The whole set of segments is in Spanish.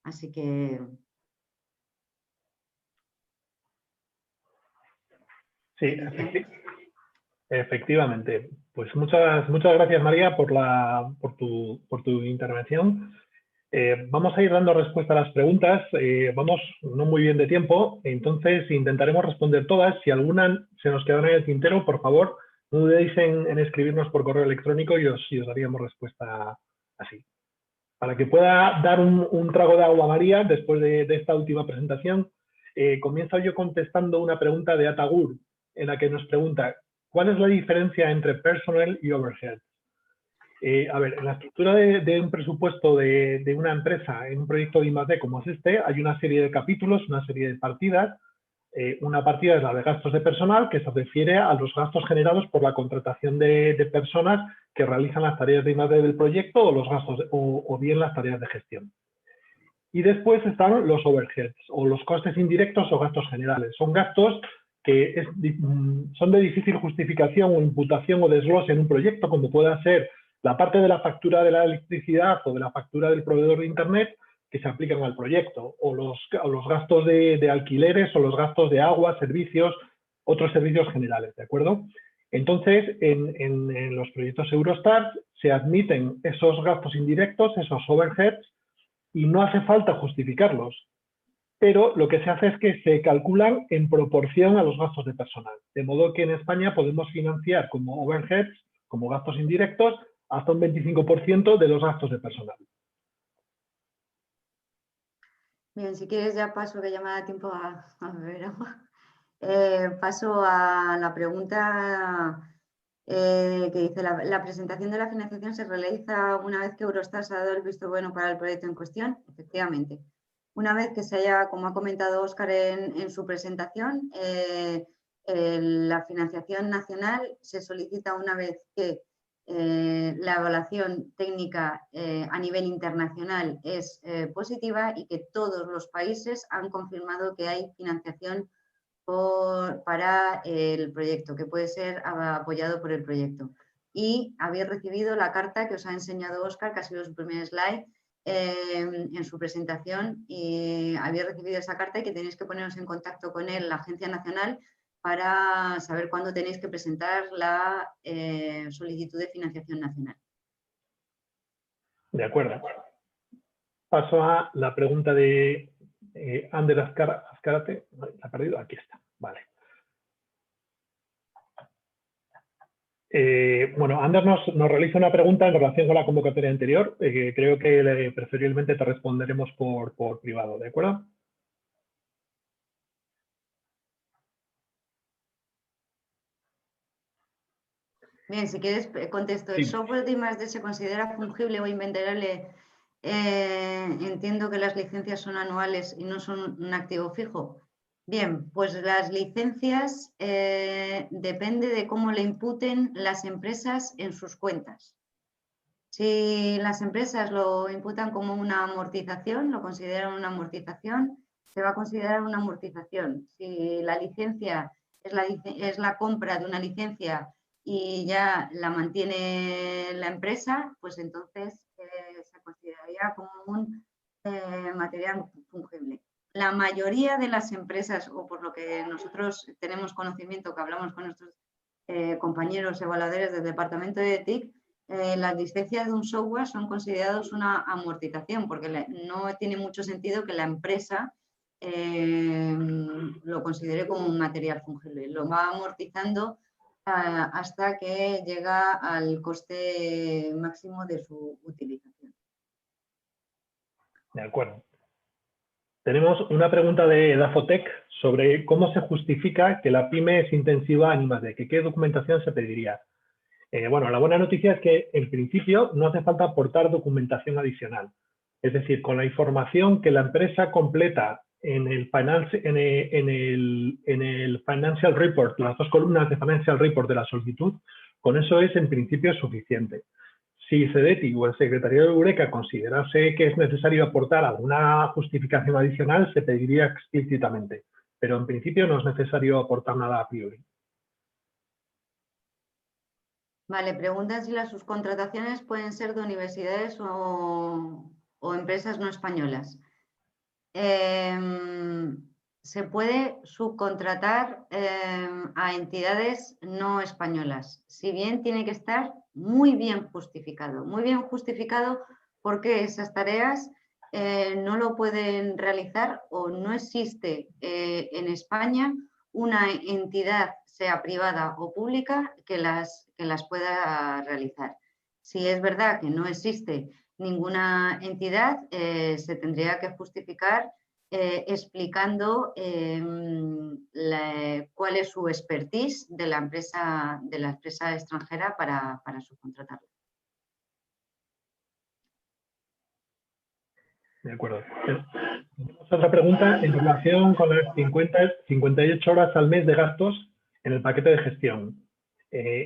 Así que... Sí, efectivamente. Pues muchas gracias, María, por tu intervención. Vamos a ir dando respuesta a las preguntas. Vamos no muy bien de tiempo, entonces intentaremos responder todas. Si alguna se nos quedará en el tintero, por favor, no dudéis en escribirnos por correo electrónico y os daríamos respuesta así. Para que pueda dar un trago de agua a María después de esta última presentación, comienzo yo contestando una pregunta de Atagur, en la que nos pregunta, ¿cuál es la diferencia entre personal y overhead? A ver, en la estructura de un presupuesto de una empresa en un proyecto de I+D como es este, hay una serie de capítulos, una serie de partidas. Una partida es la de gastos de personal, que se refiere a los gastos generados por la contratación de personas que realizan las tareas de I+D del proyecto o los gastos o bien las tareas de gestión. Y después están los overheads o los costes indirectos o gastos generales. Son gastos que son de difícil justificación o imputación o desglose en un proyecto, como pueda ser la parte de la factura de la electricidad o de la factura del proveedor de Internet que se aplican al proyecto, o los gastos de alquileres o los gastos de agua, servicios, otros servicios generales, ¿de acuerdo? Entonces, en los proyectos Eurostar se admiten esos gastos indirectos, esos overheads, y no hace falta justificarlos, pero lo que se hace es que se calculan en proporción a los gastos de personal. De modo que en España podemos financiar como overheads, como gastos indirectos, hasta un 25% de los gastos de personal. Bien, si quieres ya paso, que ya me da tiempo a beber agua. Paso a la pregunta que dice, ¿la presentación de la financiación se realiza una vez que Eurostar se ha dado el visto bueno para el proyecto en cuestión? Efectivamente. Una vez que se haya, como ha comentado Óscar en su presentación, la financiación nacional se solicita una vez que la evaluación técnica a nivel internacional es positiva y que todos los países han confirmado que hay financiación para el proyecto, que puede ser apoyado por el proyecto. Y habéis recibido la carta que os ha enseñado Óscar, que ha sido su primer slide en su presentación, y habéis recibido esa carta y que tenéis que poneros en contacto con él, la Agencia Nacional, para saber cuándo tenéis que presentar la solicitud de financiación nacional. De acuerdo. Paso a la pregunta de Ander Azcárate. ¿La ha perdido? Aquí está. Vale. Bueno, Ander nos realiza una pregunta en relación con la convocatoria anterior. Creo que preferiblemente te responderemos por privado, ¿de acuerdo? Bien, si quieres contesto. ¿El software de I+D se considera fungible o inventarable? Entiendo que las licencias son anuales y no son un activo fijo. Bien, pues las licencias depende de cómo le imputen las empresas en sus cuentas. Si las empresas lo imputan como una amortización, lo consideran una amortización, se va a considerar una amortización. Si la licencia es la compra de una licencia y ya la mantiene la empresa, pues entonces se consideraría como un material fungible. La mayoría de las empresas, o por lo que nosotros tenemos conocimiento, que hablamos con nuestros compañeros evaluadores del departamento de TIC, las licencias de un software son considerados una amortización, porque no tiene mucho sentido que la empresa lo considere como un material fungible. Lo va amortizando hasta que llega al coste máximo de su utilización. De acuerdo. Tenemos una pregunta de Dafotec sobre cómo se justifica que la PYME es intensiva en I+D, que qué documentación se pediría. Bueno, la buena noticia es que en principio no hace falta aportar documentación adicional. Es decir, con la información que la empresa completa en el Financial Report, las dos columnas de Financial Report de la solicitud, con eso es en principio suficiente. Si CEDETI o el secretario de Eureka considerase que es necesario aportar alguna justificación adicional, se pediría explícitamente, pero en principio no es necesario aportar nada a priori. Vale, preguntan si las subcontrataciones pueden ser de universidades o empresas no españolas. se puede subcontratar a entidades no españolas, si bien tiene que estar muy bien justificado porque esas tareas no lo pueden realizar o no existe en España una entidad, sea privada o pública, que las pueda realizar. Si es verdad que no existe ninguna entidad, se tendría que justificar explicando cuál es su expertise de la empresa extranjera para subcontratarla. De acuerdo. Tenemos otra pregunta en relación con las 58 horas al mes de gastos en el paquete de gestión.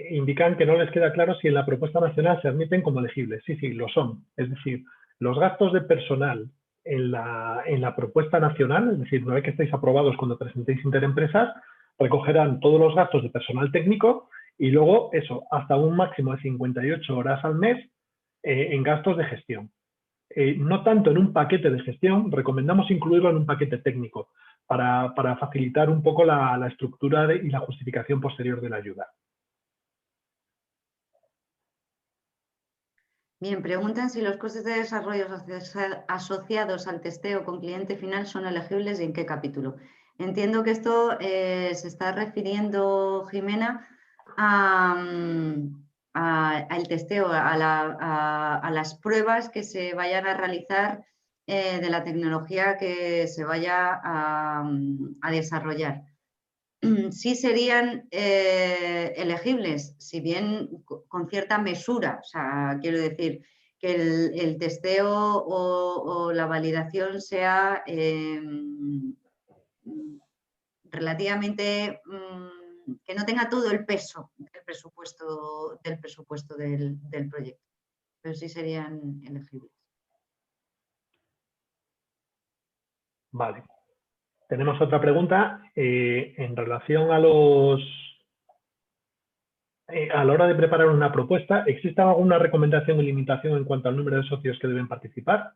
Indican que no les queda claro si en la propuesta nacional se admiten como elegibles. Sí, sí, lo son. Es decir, los gastos de personal en la propuesta nacional, es decir, una vez que estéis aprobados cuando presentéis interempresas, recogerán todos los gastos de personal técnico y luego eso, hasta un máximo de 58 horas al mes en gastos de gestión. No tanto en un paquete de gestión, recomendamos incluirlo en un paquete técnico para facilitar un poco la estructura y la justificación posterior de la ayuda. Bien, preguntan si los costes de desarrollo asociados al testeo con cliente final son elegibles y en qué capítulo. Entiendo que esto se está refiriendo, Jimena, al testeo, a las pruebas que se vayan a realizar de la tecnología que se vaya a desarrollar. Sí serían elegibles, si bien con cierta mesura. O sea, quiero decir que el testeo o la validación sea relativamente, que no tenga todo el peso del presupuesto del proyecto, pero sí serían elegibles. Vale. Tenemos otra pregunta en relación a la hora de preparar una propuesta. ¿Existe alguna recomendación o limitación en cuanto al número de socios que deben participar?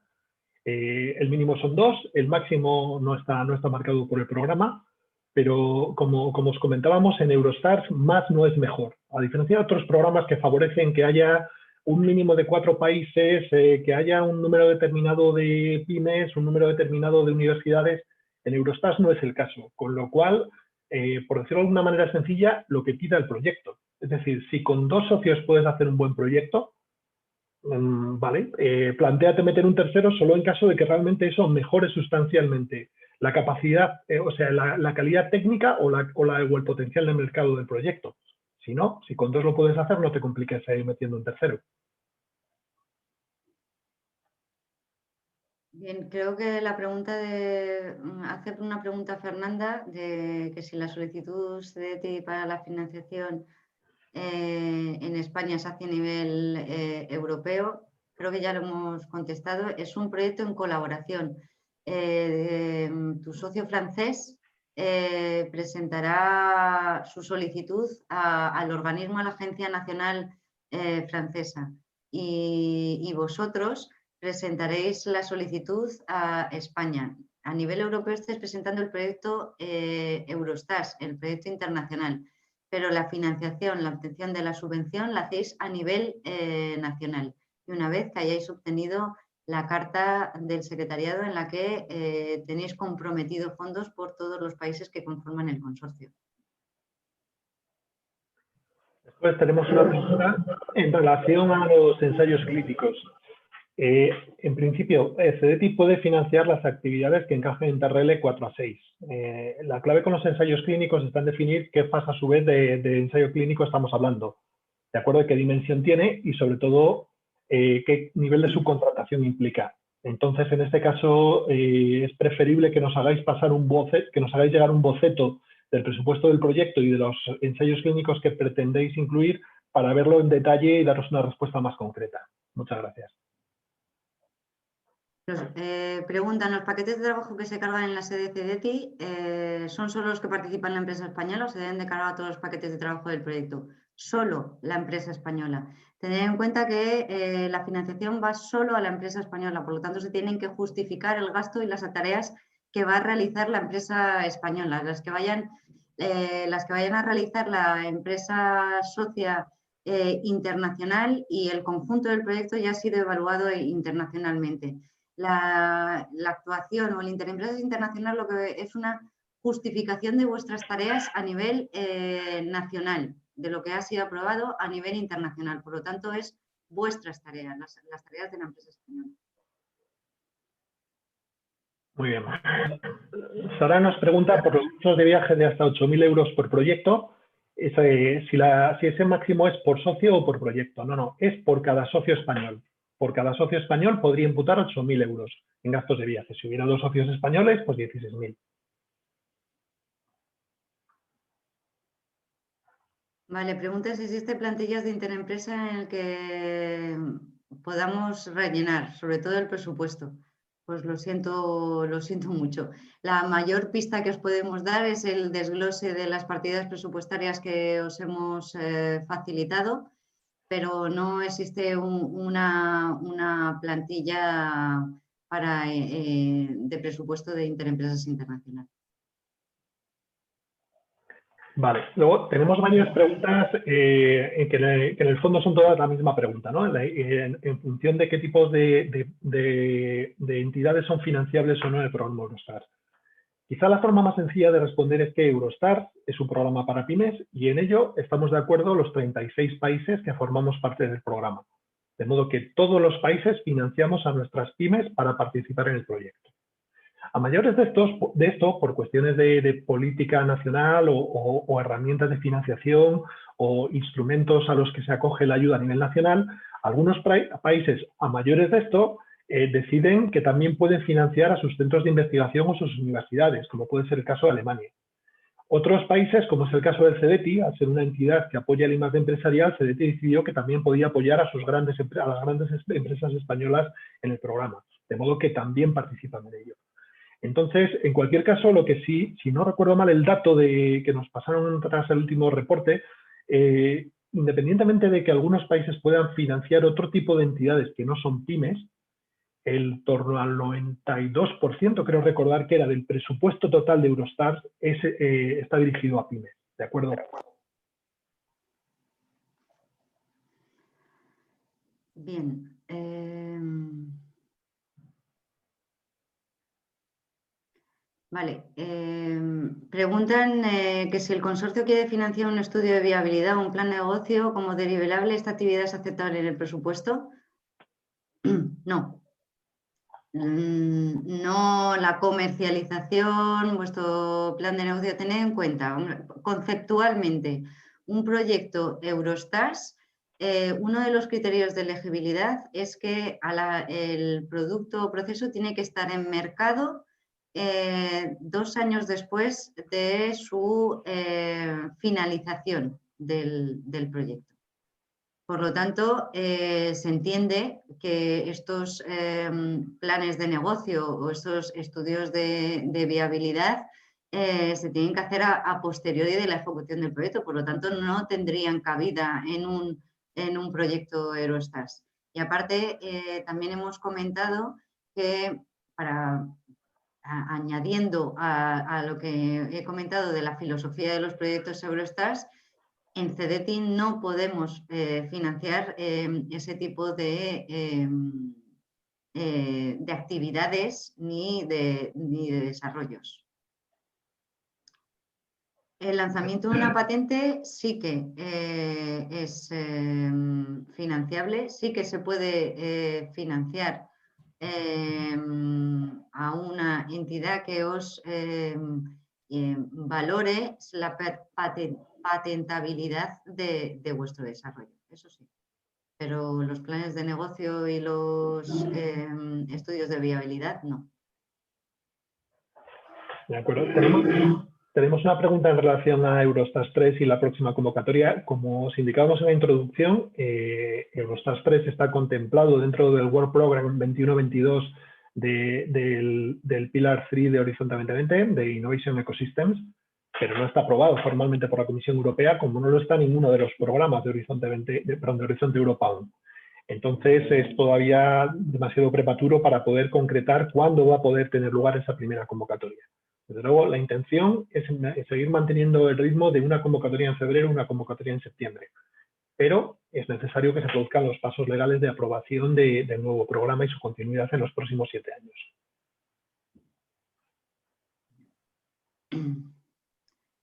El mínimo son 2, el máximo no está marcado por el programa, pero como os comentábamos, en Eurostars más no es mejor. A diferencia de otros programas que favorecen que haya un mínimo de 4 países, que haya un número determinado de pymes, un número determinado de universidades, en Eurostars no es el caso, con lo cual, por decirlo de alguna manera sencilla, lo que pida el proyecto. Es decir, si con 2 socios puedes hacer un buen proyecto, vale, plantéate meter un tercero solo en caso de que realmente eso mejore sustancialmente la capacidad, o sea, la calidad técnica o el potencial de mercado del proyecto. Si no, si con 2 lo puedes hacer, no te compliques ahí metiendo un tercero. Bien, creo que la pregunta hace una pregunta Fernanda de que si la solicitud CDTI para la financiación en España se hace a nivel europeo, creo que ya lo hemos contestado, es un proyecto en colaboración. Tu socio francés presentará su solicitud al organismo, a la Agencia Nacional Francesa, y vosotros presentaréis la solicitud a España. A nivel europeo estáis presentando el proyecto Eurostars, el proyecto internacional, pero la financiación, la obtención de la subvención la hacéis a nivel nacional. Y una vez que hayáis obtenido la carta del secretariado en la que tenéis comprometido fondos por todos los países que conforman el consorcio. Después tenemos una pregunta en relación a los ensayos clínicos. En principio, CDTI puede financiar las actividades que encajen en TRL 4 a 6. La clave con los ensayos clínicos está en definir qué fase a su vez de ensayo clínico estamos hablando, de acuerdo a qué dimensión tiene y sobre todo qué nivel de subcontratación implica. Entonces, en este caso, es preferible que nos hagáis pasar que nos hagáis llegar un boceto del presupuesto del proyecto y de los ensayos clínicos que pretendéis incluir para verlo en detalle y daros una respuesta más concreta. Muchas gracias. Preguntan, ¿los paquetes de trabajo que se cargan en la sede CDTI son solo los que participan en la empresa española o se deben de cargar a todos los paquetes de trabajo del proyecto? Solo la empresa española. Tener en cuenta que la financiación va solo a la empresa española, por lo tanto se tienen que justificar el gasto y las tareas que va a realizar la empresa española. Las que vayan a realizar la empresa socia internacional y el conjunto del proyecto ya ha sido evaluado internacionalmente. La actuación o el Interempresas Internacional lo que es una justificación de vuestras tareas a nivel nacional, de lo que ha sido aprobado a nivel internacional. Por lo tanto, es vuestras tareas, las tareas de la empresa española. Muy bien. Sara nos pregunta por los gastos de viaje de hasta 8.000 euros por proyecto, si ese máximo es por socio o por proyecto. No, es por cada socio español. Por cada socio español podría imputar 8.000 euros en gastos de viaje. Si hubiera 2 socios españoles, pues 16.000. Vale, pregunta si existen plantillas de interempresa en el que podamos rellenar, sobre todo el presupuesto. Pues lo siento mucho. La mayor pista que os podemos dar es el desglose de las partidas presupuestarias que os hemos facilitado, pero no existe una plantilla de presupuesto de Interempresas Internacional. Vale, luego tenemos varias preguntas que en el fondo son todas la misma pregunta, ¿no? En función de qué tipos de entidades son financiables o no en el programa Eurostars. Quizá la forma más sencilla de responder es que Eurostars es un programa para pymes y en ello estamos de acuerdo los 36 países que formamos parte del programa. De modo que todos los países financiamos a nuestras pymes para participar en el proyecto. A mayores de esto, por cuestiones de política nacional o herramientas de financiación o instrumentos a los que se acoge la ayuda a nivel nacional, algunos países a mayores de esto deciden que también pueden financiar a sus centros de investigación o sus universidades, como puede ser el caso de Alemania. Otros países, como es el caso del CEDETI, al ser una entidad que apoya el I+D empresarial, CEDETI decidió que también podía apoyar a las grandes empresas españolas en el programa, de modo que también participan en ello. Entonces, en cualquier caso, lo que sí, si no recuerdo mal el dato que nos pasaron tras el último reporte, independientemente de que algunos países puedan financiar otro tipo de entidades que no son pymes, el torno al 92%, creo recordar que era del presupuesto total de Eurostars, está dirigido a pymes, ¿de acuerdo? Bien. Vale. Preguntan que si el consorcio quiere financiar un estudio de viabilidad o un plan de negocio como derivable, ¿esta actividad es aceptable en el presupuesto? No. No, la comercialización, vuestro plan de negocio, tened en cuenta, conceptualmente, un proyecto Eurostars, uno de los criterios de elegibilidad es que el producto o proceso tiene que estar en mercado 2 años después de su finalización del proyecto. Por lo tanto, se entiende que estos planes de negocio o estos estudios de viabilidad se tienen que hacer a posteriori de la ejecución del proyecto. Por lo tanto, no tendrían cabida en un proyecto Eurostars. Y aparte, también hemos comentado que añadiendo a lo que he comentado de la filosofía de los proyectos Eurostars, en CEDETI no podemos financiar ese tipo de actividades ni de desarrollos. El lanzamiento de una patente sí que es financiable, sí que se puede financiar a una entidad que os valore la patentabilidad de vuestro desarrollo, eso sí. Pero los planes de negocio y los estudios de viabilidad, no. De acuerdo. Tenemos una pregunta en relación a Eurostars 3 y la próxima convocatoria. Como os indicábamos en la introducción, Eurostars 3 está contemplado dentro del Work Program 21-22 del Pilar 3 de Horizonte 2020, de Innovation Ecosystems. pero no está aprobado formalmente por la Comisión Europea, como no lo está ninguno de los programas de Horizonte Europa aún. Entonces es todavía demasiado prematuro para poder concretar cuándo va a poder tener lugar esa primera convocatoria. Desde luego, la intención es seguir manteniendo el ritmo de una convocatoria en febrero, una convocatoria en septiembre. Pero es necesario que se produzcan los pasos legales de aprobación del nuevo programa y su continuidad en los próximos 7 años.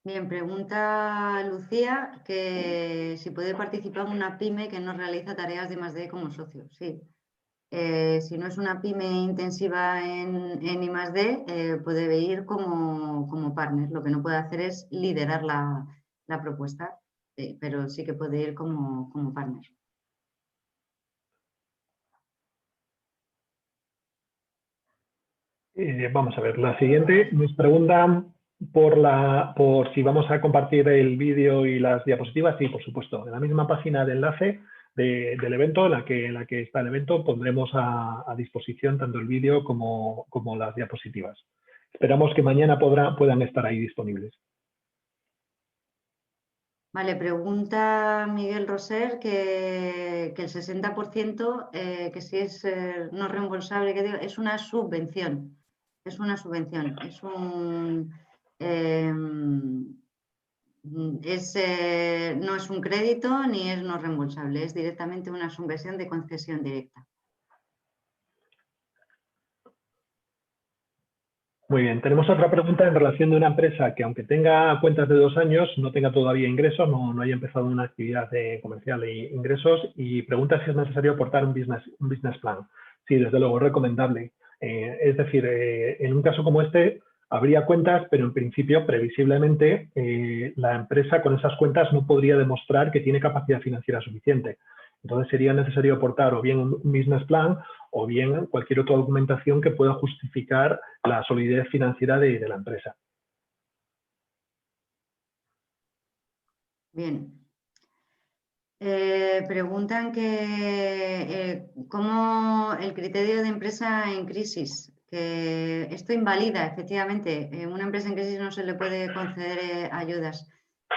Bien, pregunta Lucía que si puede participar en una pyme que no realiza tareas de I+D como socio. Sí. Si no es una pyme intensiva en I+D, puede ir como partner. Lo que no puede hacer es liderar la propuesta, pero sí que puede ir como partner. Vamos a ver, la siguiente nos pregunta por si vamos a compartir el vídeo y las diapositivas. Sí, por supuesto. En la misma página de enlace del evento, en la que está el evento, pondremos a disposición tanto el vídeo como las diapositivas. Esperamos que mañana puedan estar ahí disponibles. Vale, pregunta Miguel Roser que el 60%, que si es no reembolsable, es una subvención. Es una subvención. Es un... no es un crédito ni es no reembolsable, es directamente una subvención de concesión directa. Muy bien, tenemos otra pregunta en relación de una empresa que, aunque tenga cuentas de 2 años, no tenga todavía ingresos, no haya empezado una actividad comercial e ingresos, y pregunta si es necesario aportar un business plan. Sí, desde luego, es recomendable. Es decir, en un caso como este, habría cuentas, pero en principio, previsiblemente, la empresa con esas cuentas no podría demostrar que tiene capacidad financiera suficiente. Entonces sería necesario aportar o bien un business plan o bien cualquier otra documentación que pueda justificar la solidez financiera de la empresa. Bien. Preguntan que cómo el criterio de empresa en crisis, que esto invalida, efectivamente, una empresa en crisis no se le puede conceder ayudas.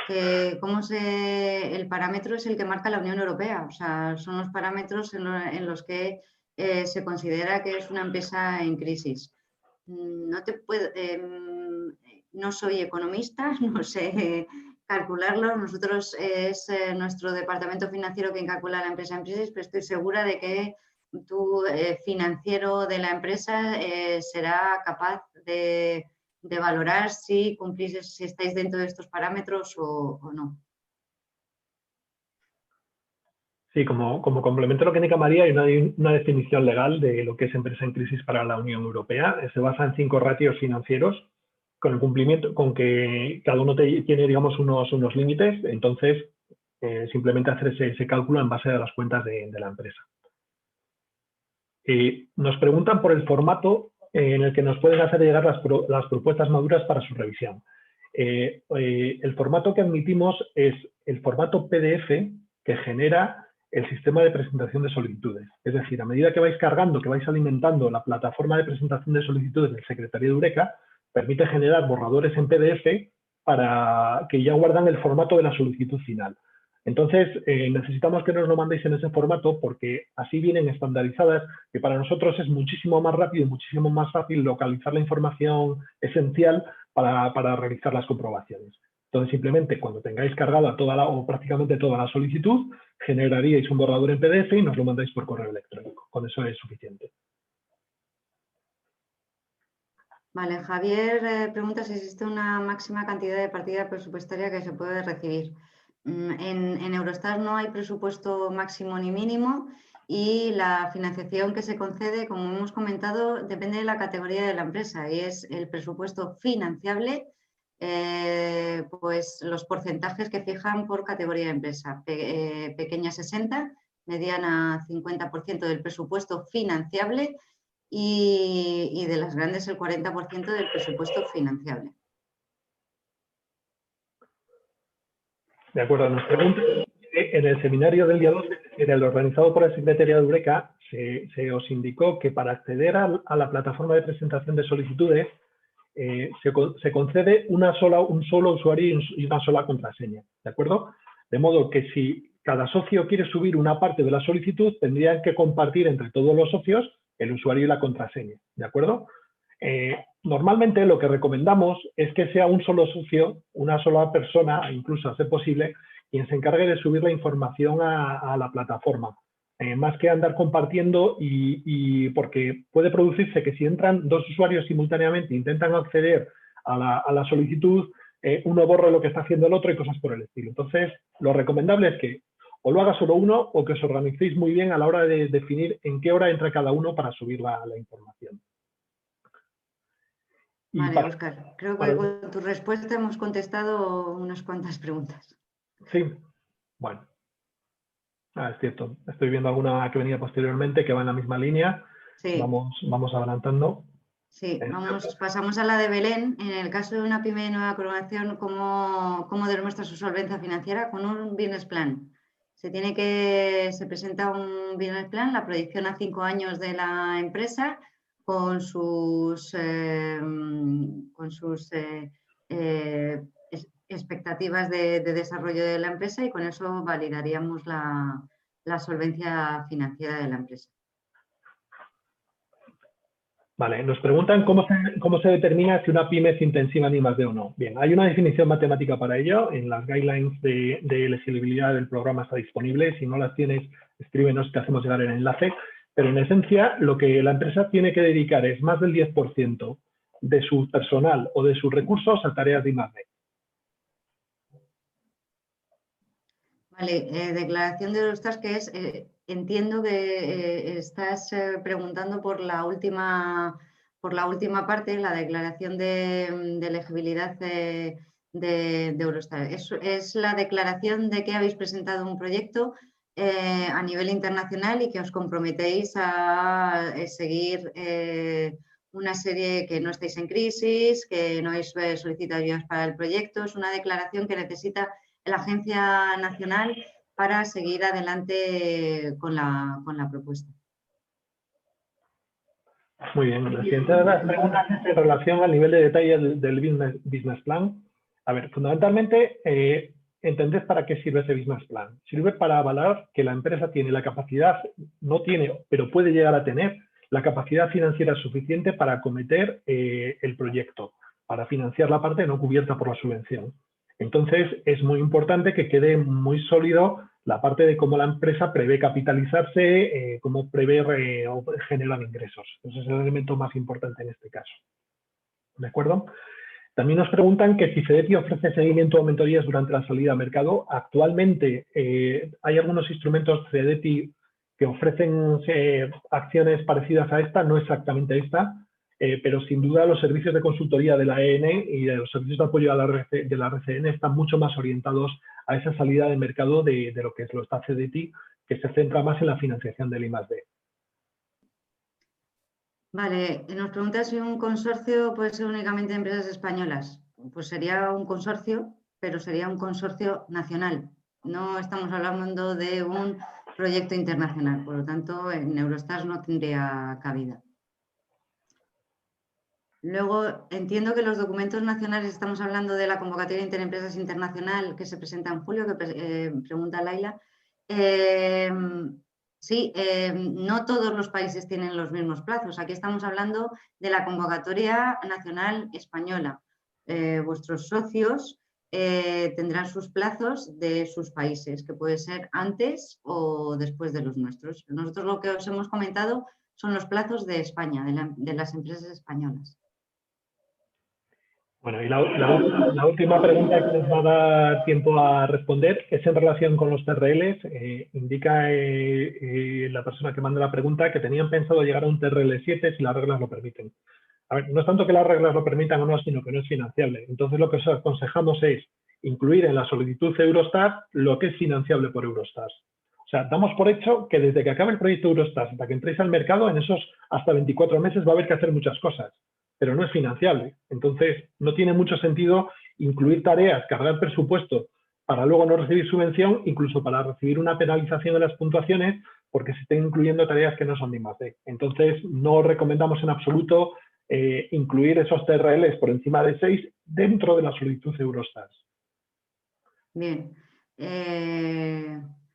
Que el parámetro es el que marca la Unión Europea, o sea, son los parámetros en los que se considera que es una empresa en crisis. No soy economista, no sé calcularlo. Nosotros es nuestro departamento financiero quien calcula la empresa en crisis, pero estoy segura de que tu financiero de la empresa será capaz de valorar si cumplís, si estáis dentro de estos parámetros o no. Sí, como complemento a lo que indica María, hay una definición legal de lo que es empresa en crisis para la Unión Europea. Se basa en 5 ratios financieros con el cumplimiento, con que cada uno tiene, digamos, unos límites. Entonces, simplemente hacer ese cálculo en base a las cuentas de la empresa. Nos preguntan por el formato en el que nos pueden hacer llegar las propuestas maduras para su revisión. El formato que admitimos es el formato PDF que genera el sistema de presentación de solicitudes. Es decir, a medida que vais cargando, que vais alimentando la plataforma de presentación de solicitudes del Secretariado de Eureka, permite generar borradores en PDF para que ya guardan el formato de la solicitud final. Entonces, necesitamos que nos lo mandéis en ese formato porque así vienen estandarizadas, que para nosotros es muchísimo más rápido y muchísimo más fácil localizar la información esencial para realizar las comprobaciones. Entonces, simplemente cuando tengáis cargada o prácticamente toda la solicitud, generaríais un borrador en PDF y nos lo mandáis por correo electrónico. Con eso es suficiente. Vale, Javier pregunta si existe una máxima cantidad de partida presupuestaria que se puede recibir. En Eurostat no hay presupuesto máximo ni mínimo y la financiación que se concede, como hemos comentado, depende de la categoría de la empresa y es el presupuesto financiable, pues los porcentajes que fijan por categoría de empresa. Pequeña 60, mediana 50% del presupuesto financiable y de las grandes el 40% del presupuesto financiable. De acuerdo, nos preguntan, en el seminario del día 12, en el organizado por la Secretaría de Eureka, se os indicó que para acceder a la plataforma de presentación de solicitudes se concede un solo usuario y una sola contraseña, ¿de acuerdo? De modo que si cada socio quiere subir una parte de la solicitud, tendrían que compartir entre todos los socios el usuario y la contraseña, ¿de acuerdo? Normalmente lo que recomendamos es que sea un solo socio, una sola persona, incluso a ser posible, quien se encargue de subir la información a la plataforma. Más que andar compartiendo y porque puede producirse que si entran dos usuarios simultáneamente e intentan acceder a la solicitud, uno borra lo que está haciendo el otro y cosas por el estilo. Entonces, lo recomendable es que o lo haga solo uno o que os organicéis muy bien a la hora de definir en qué hora entra cada uno para subir la información. Vale, Óscar, creo que con tu respuesta hemos contestado unas cuantas preguntas. Sí, bueno. Es cierto, estoy viendo alguna que venía posteriormente que va en la misma línea. Sí. Vamos adelantando. Sí, pasamos a la de Belén. En el caso de una pyme de nueva coronación, ¿cómo demuestra su solvencia financiera? Con un business plan. Se presenta un business plan, la proyección a 5 años de la empresa, con sus expectativas de desarrollo de la empresa, y con eso validaríamos la solvencia financiera de la empresa. Vale, nos preguntan cómo se determina si una pyme es intensiva en I+D o no. Bien, hay una definición matemática para ello. En las guidelines de elegibilidad del programa está disponible. Si no las tienes, escríbenos, te hacemos llegar el enlace. Pero en esencia, lo que la empresa tiene que dedicar es más del 10% de su personal o de sus recursos a tareas de I+D. Vale, declaración de Eurostat, que es, entiendo que estás preguntando por la última parte, la declaración de elegibilidad de Eurostat. Es la declaración de que habéis presentado un proyecto a nivel internacional y que os comprometéis a seguir una serie, que no estáis en crisis, que no habéis solicitado ayudas para el proyecto. Es una declaración que necesita la Agencia Nacional para seguir adelante con la propuesta. Muy bien. La siguiente de las preguntas es en relación al nivel de detalle del business plan. A ver, fundamentalmente, ¿entendés para qué sirve ese business plan? Sirve para avalar que la empresa tiene la capacidad, no tiene, pero puede llegar a tener la capacidad financiera suficiente para acometer el proyecto, para financiar la parte no cubierta por la subvención. Entonces, es muy importante que quede muy sólido la parte de cómo la empresa prevé capitalizarse, cómo prevé generar ingresos. Ese es el elemento más importante en este caso. ¿De acuerdo? También nos preguntan que si Fedeti ofrece seguimiento o mentorías durante la salida al mercado. Actualmente hay algunos instrumentos Fedeti que ofrecen acciones parecidas a esta, no exactamente esta, pero sin duda los servicios de consultoría de la EN y de los servicios de apoyo de la RCN están mucho más orientados a esa salida de mercado de lo que lo está Fedeti, que se centra más en la financiación del I+D. Vale, nos pregunta si un consorcio puede ser únicamente de empresas españolas. Pues sería un consorcio, pero sería un consorcio nacional. No estamos hablando de un proyecto internacional, por lo tanto en Eurostars no tendría cabida. Luego, entiendo que los documentos nacionales, estamos hablando de la convocatoria Interempresas Internacional que se presenta en julio, que pregunta Laila. Sí, no todos los países tienen los mismos plazos. Aquí estamos hablando de la convocatoria nacional española. Vuestros socios tendrán sus plazos de sus países, que puede ser antes o después de los nuestros. Nosotros lo que os hemos comentado son los plazos de España, de las empresas españolas. Bueno, y la última pregunta que nos va a dar tiempo a responder es en relación con los TRLs. Indica la persona que manda la pregunta que tenían pensado llegar a un TRL 7 si las reglas lo permiten. A ver, no es tanto que las reglas lo permitan o no, sino que no es financiable. Entonces, lo que os aconsejamos es incluir en la solicitud Eurostat lo que es financiable por Eurostat. O sea, damos por hecho que desde que acabe el proyecto Eurostat hasta que entréis al mercado, en esos hasta 24 meses va a haber que hacer muchas cosas, pero no es financiable. Entonces, no tiene mucho sentido incluir tareas, cargar presupuesto para luego no recibir subvención, incluso para recibir una penalización de las puntuaciones, porque se estén incluyendo tareas que no son de I+D. Entonces, no recomendamos en absoluto incluir esos TRLs por encima de 6 dentro de la solicitud Eurostars. Bien.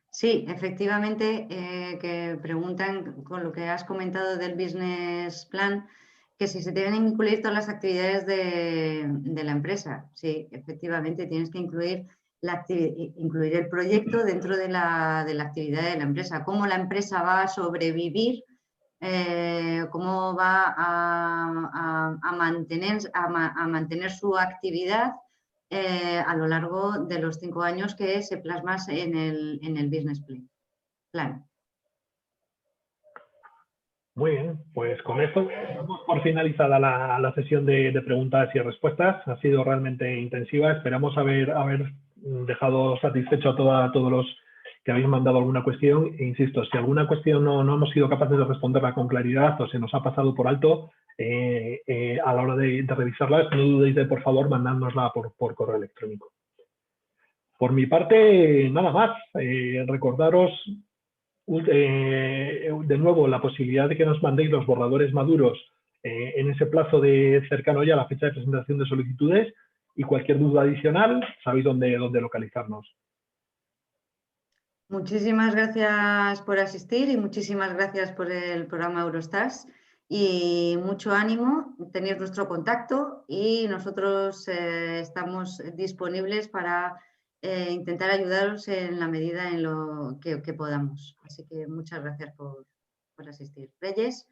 Sí, efectivamente, que preguntan con lo que has comentado del business plan, que si se deben incluir todas las actividades de la empresa. Sí, efectivamente, tienes que incluir el proyecto dentro de la actividad de la empresa. Cómo la empresa va a sobrevivir, cómo va a mantener su actividad a lo largo de los 5 años que se plasma en el business plan. Muy bien, pues con esto damos por finalizada la sesión de preguntas y respuestas. Ha sido realmente intensiva. Esperamos haber dejado satisfecho a todos los que habéis mandado alguna cuestión. E insisto, si alguna cuestión no hemos sido capaces de responderla con claridad o se nos ha pasado por alto, a la hora de revisarlas, no dudéis de, por favor, mandárnosla por correo electrónico. Por mi parte, nada más. Recordaros de nuevo la posibilidad de que nos mandéis los borradores maduros en ese plazo de cercano ya a la fecha de presentación de solicitudes, y cualquier duda adicional, sabéis dónde localizarnos. Muchísimas gracias por asistir y muchísimas gracias por el programa Eurostars, y mucho ánimo, tenéis nuestro contacto y nosotros estamos disponibles para intentar ayudaros en la medida en lo que podamos. Así que muchas gracias por asistir. Reyes,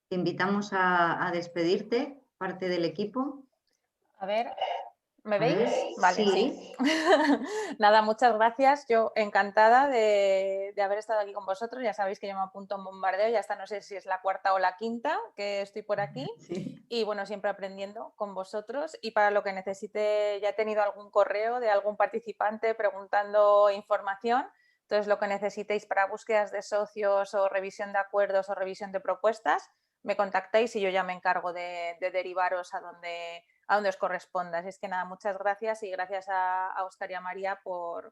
te invitamos a despedirte, parte del equipo. A ver, ¿me veis? ver, Vale, sí. Nada, muchas gracias. Yo encantada de haber estado aquí con vosotros. Ya sabéis que yo me apunto a un bombardeo, ya hasta no sé si es la cuarta o la quinta que estoy por aquí. Sí. Y bueno, siempre aprendiendo con vosotros, y para lo que necesite, ya he tenido algún correo de algún participante preguntando información. Entonces, lo que necesitéis para búsquedas de socios o revisión de acuerdos o revisión de propuestas, me contactáis y yo ya me encargo de derivaros a donde os corresponda. Así es que nada, muchas gracias, y gracias a Óscar y a María por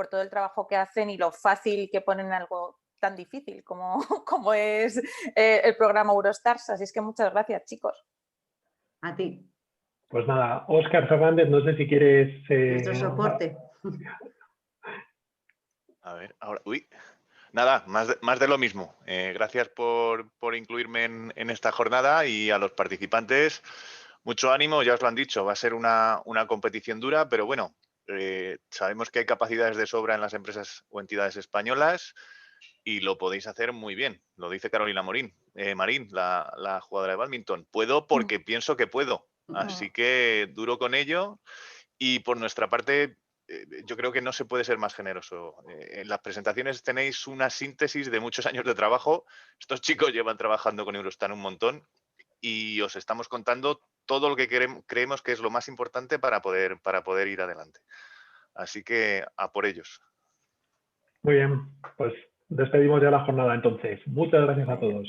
todo el trabajo que hacen y lo fácil que ponen algo tan difícil como es el programa Eurostars. Así es que muchas gracias, chicos. A ti. Pues nada, Óscar Fernández, no sé si quieres... Nuestro soporte. A ver, ahora, uy. Nada, más de lo mismo. Gracias por incluirme en esta jornada, y a los participantes, mucho ánimo. Ya os lo han dicho, va a ser una competición dura, pero bueno, sabemos que hay capacidades de sobra en las empresas o entidades españolas y lo podéis hacer muy bien. Lo dice Carolina Marín, la jugadora de bádminton. Puedo porque pienso que puedo. Así que duro con ello, y por nuestra parte, yo creo que no se puede ser más generoso. En las presentaciones tenéis una síntesis de muchos años de trabajo. Estos chicos llevan trabajando con Eurostar un montón, y os estamos contando todo lo que creemos que es lo más importante para poder ir adelante. Así que a por ellos. Muy bien, pues despedimos ya la jornada entonces. Muchas gracias a todos.